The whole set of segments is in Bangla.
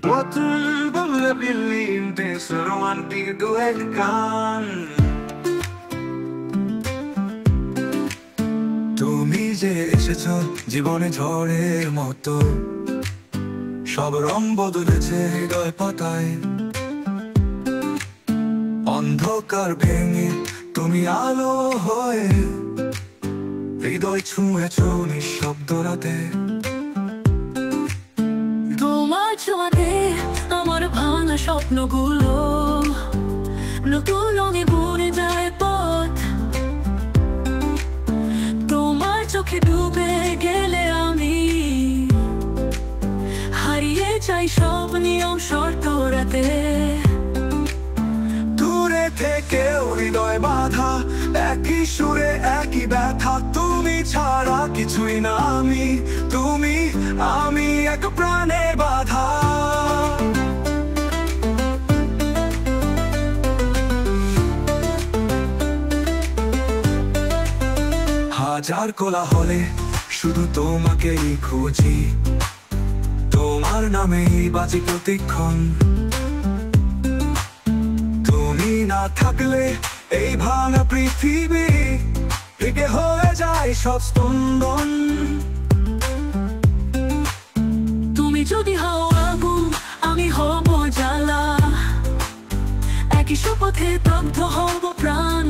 Potrebbe romantic duet গান তুমি যে এসেছো জীবনে ঝড়ের মতো, সব রং বদলেছে হৃদয় পাতায়। অন্ধকার ভেঙে তুমি আলো হয়ে হৃদয় ছুঁয়েছো নিঃশব্দ রাতে। তোমার ছোঁয়াতে আমার ভাঙা স্বপ্নগুলো নতুন রঙে ভরে যায় পথ। তোমার চোখে ডুবে গেলে আমি হারিয়ে যাই সব নিয়ম শর্ত রাতে। দূরে থেকেও হৃদয় বাঁধা, একই সুরে একই ব্যথা। তুমি ছাড়া কিছুই না আমি, আমি এক প্রাণে বাধা। হাজার কোলাহলে শুধু তোমাকেই খুঁজি, তোমার নামেই বাজি প্রতিক্ষণ। তুমি না থাকলে এই ভাঙা পৃথিবী থেকে হয়ে যায় সব স্পন্দন। তুমি যদি হও আগুন, আমি হব জ্বালা, একই শপথে দগ্ধ হব প্রাণ।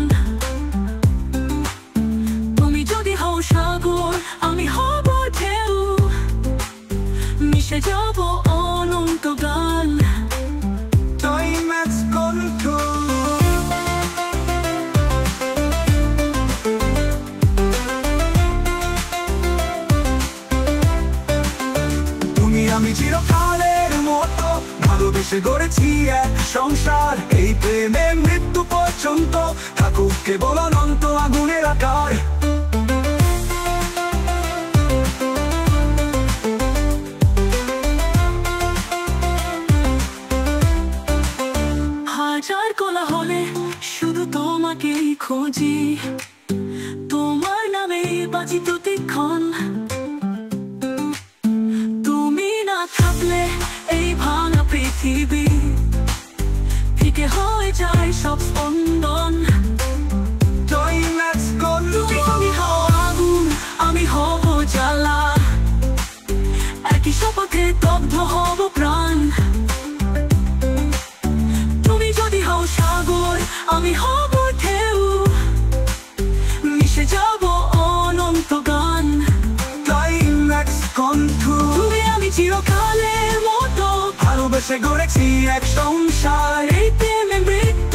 তুমি যদি হও সাগর, আমি হব ঢেউ, মিশে যাব অনন্ত গান। Climax control. তুমি আমি চিরকালের মতো ভালোবেসে গড়েছি এক সংসার। এই প্রেমে মৃত্যু পর্যন্ত থাকুক কেবল অনন্ত আগুনের আকার। হাজার কোলাহলে শুধু তোমাকেই খুঁজি, তোমার নামে বাজি প্রতিক্ষণ। তুমি না থাকলে এই ভাঙা পৃথিবী ফিকে হয়ে যায় সব স্পন্দন। Climax তুমি control. হও আগুন, আমি হব জ্বালা, একই শপথে দগ্ধ হব প্রাণ। তুমি যদি হও সাগর, আমি হব ঢেউ, মিশে যাব অনন্ত গান। Climax control. তুমি আমি চিরকালের মতো ভালোবেসে গড়েছি এক সংসার। এই প্রেমে মৃত্যু